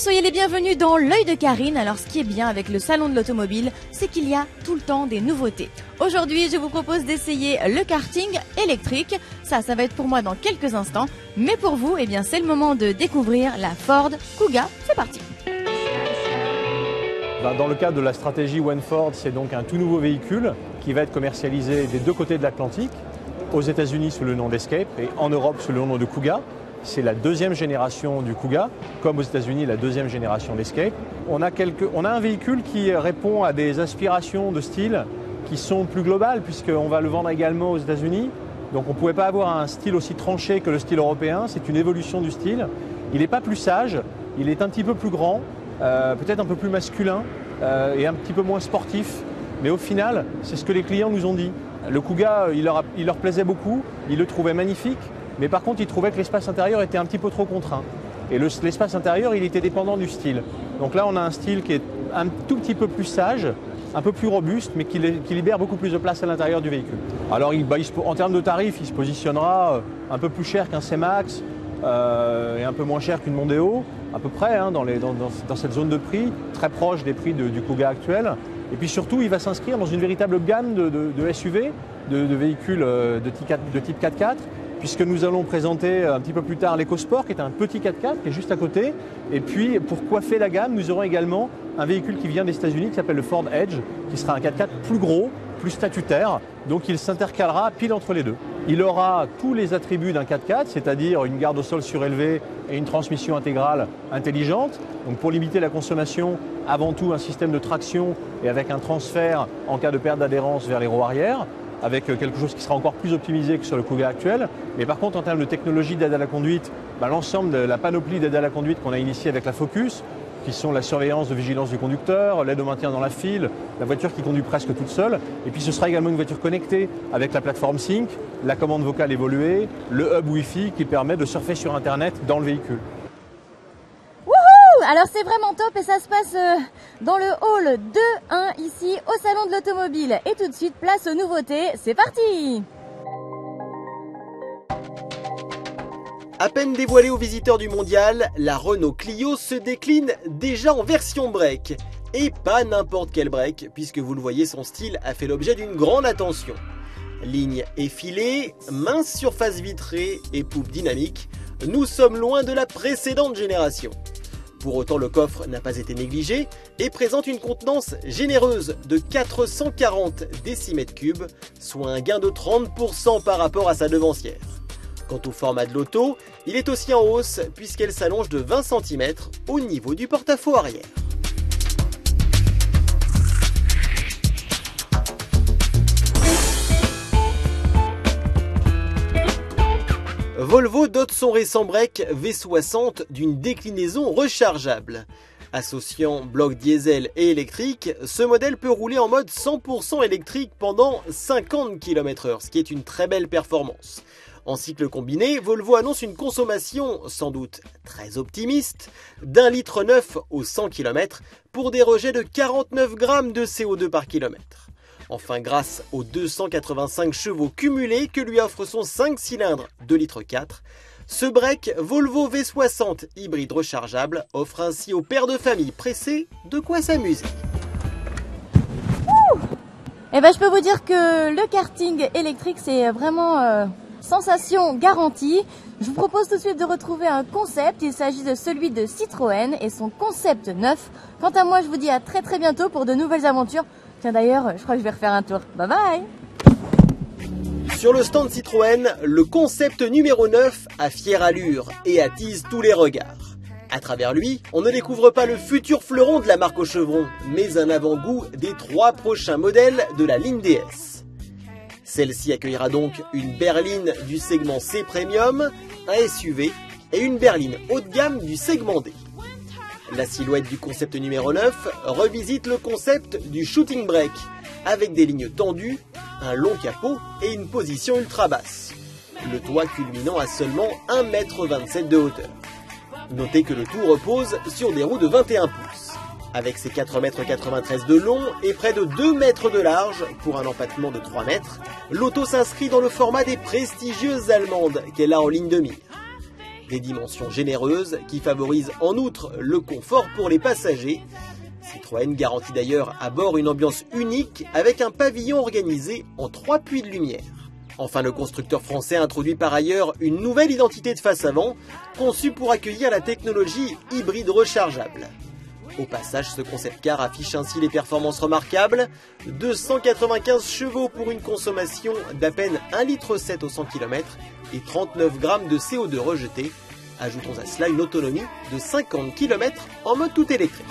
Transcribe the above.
soyez les bienvenus dans l'œil de Karine. Alors ce qui est bien avec le salon de l'automobile, c'est qu'il y a tout le temps des nouveautés. Aujourd'hui, je vous propose d'essayer le karting électrique. Ça va être pour moi dans quelques instants. Mais pour vous, eh bien, c'est le moment de découvrir la Ford Kuga. C'est parti. Dans le cadre de la stratégie One Ford, c'est donc un tout nouveau véhicule qui va être commercialisé des deux côtés de l'Atlantique, aux États-Unis sous le nom d'Escape et en Europe sous le nom de Kuga. C'est la deuxième génération du Kuga, comme aux États-Unis la deuxième génération d'Escape. On a un véhicule qui répond à des aspirations de style qui sont plus globales, puisqu'on va le vendre également aux États-Unis. Donc on ne pouvait pas avoir un style aussi tranché que le style européen, c'est une évolution du style. Il n'est pas plus sage, il est un petit peu plus grand, peut-être un peu plus masculin et un petit peu moins sportif. Mais au final, c'est ce que les clients nous ont dit. Le Kuga, il leur plaisait beaucoup, ils le trouvaient magnifique, mais par contre, ils trouvaient que l'espace intérieur était un petit peu trop contraint. Et l'espace intérieur, il était dépendant du style. Donc là, on a un style qui est un tout petit peu plus sage, un peu plus robuste, mais qui libère beaucoup plus de place à l'intérieur du véhicule. Alors, en termes de tarifs, il se positionnera un peu plus cher qu'un C-Max et un peu moins cher qu'une Mondeo, à peu près, hein, dans cette zone de prix, très proche des prix du Kuga actuel. Et puis surtout, il va s'inscrire dans une véritable gamme de SUV, de véhicules de type 4x4, puisque nous allons présenter un petit peu plus tard l'EcoSport, qui est un petit 4x4 qui est juste à côté. Et puis, pour coiffer la gamme, nous aurons également un véhicule qui vient des États-Unis, qui s'appelle le Ford Edge, qui sera un 4x4 plus gros, plus statutaire, donc il s'intercalera pile entre les deux. Il aura tous les attributs d'un 4x4, c'est-à-dire une garde au sol surélevée et une transmission intégrale intelligente. Donc pour limiter la consommation, avant tout un système de traction et avec un transfert en cas de perte d'adhérence vers les roues arrière, avec quelque chose qui sera encore plus optimisé que sur le Kuga actuel. Mais par contre, en termes de technologie d'aide à la conduite, l'ensemble de la panoplie d'aide à la conduite qu'on a initiée avec la Focus, qui sont la surveillance de vigilance du conducteur, l'aide au maintien dans la file, la voiture qui conduit presque toute seule. Et puis ce sera également une voiture connectée avec la plateforme Sync, la commande vocale évoluée, le hub Wi-Fi qui permet de surfer sur Internet dans le véhicule. Wouhou! Alors c'est vraiment top et ça se passe dans le hall 2-1 ici au salon de l'automobile. Et tout de suite, place aux nouveautés, c'est parti! À peine dévoilée aux visiteurs du mondial, la Renault Clio se décline déjà en version break. Et pas n'importe quel break, puisque vous le voyez, son style a fait l'objet d'une grande attention. Ligne effilée, mince surface vitrée et poupe dynamique, nous sommes loin de la précédente génération. Pour autant, le coffre n'a pas été négligé et présente une contenance généreuse de 440 décimètres cubes, soit un gain de 30% par rapport à sa devancière. Quant au format de l'auto, il est aussi en hausse puisqu'elle s'allonge de 20 cm au niveau du porte-à-faux arrière. Volvo dote son récent break V60 d'une déclinaison rechargeable. Associant bloc diesel et électrique, ce modèle peut rouler en mode 100% électrique pendant 50 km/h, ce qui est une très belle performance. En cycle combiné, Volvo annonce une consommation sans doute très optimiste d'1,9 litre aux 100 km pour des rejets de 49 grammes de CO2 par kilomètre. Enfin, grâce aux 285 chevaux cumulés que lui offre son 5 cylindres 2,4 litres, ce break Volvo V60 hybride rechargeable offre ainsi aux pères de famille pressés de quoi s'amuser. Eh ben, je peux vous dire que le karting électrique, c'est vraiment sensation garantie. Je vous propose tout de suite de retrouver un concept. Il s'agit de celui de Citroën et son concept neuf. Quant à moi, je vous dis à très bientôt pour de nouvelles aventures. Tiens d'ailleurs, je crois que je vais refaire un tour. Bye bye! Sur le stand Citroën, le concept numéro 9 a fière allure et attise tous les regards. À travers lui, on ne découvre pas le futur fleuron de la marque au chevron, mais un avant-goût des 3 prochains modèles de la ligne DS. Celle-ci accueillera donc une berline du segment C Premium, un SUV et une berline haut de gamme du segment D. La silhouette du concept numéro 9 revisite le concept du shooting brake, avec des lignes tendues, un long capot et une position ultra basse. Le toit culminant à seulement 1,27 m de hauteur. Notez que le tout repose sur des roues de 21 pouces. Avec ses 4,93 m de long et près de 2 mètres de large pour un empattement de 3 mètres, l'auto s'inscrit dans le format des prestigieuses allemandes qu'elle a en ligne de mire. Des dimensions généreuses qui favorisent en outre le confort pour les passagers. Citroën garantit d'ailleurs à bord une ambiance unique avec un pavillon organisé en 3 puits de lumière. Enfin, le constructeur français introduit par ailleurs une nouvelle identité de face avant, conçue pour accueillir la technologie hybride rechargeable. Au passage, ce concept car affiche ainsi les performances remarquables, 295 chevaux pour une consommation d'à peine 1,7 litre au 100 km et 39 grammes de CO2 rejetés. Ajoutons à cela une autonomie de 50 km en mode tout électrique.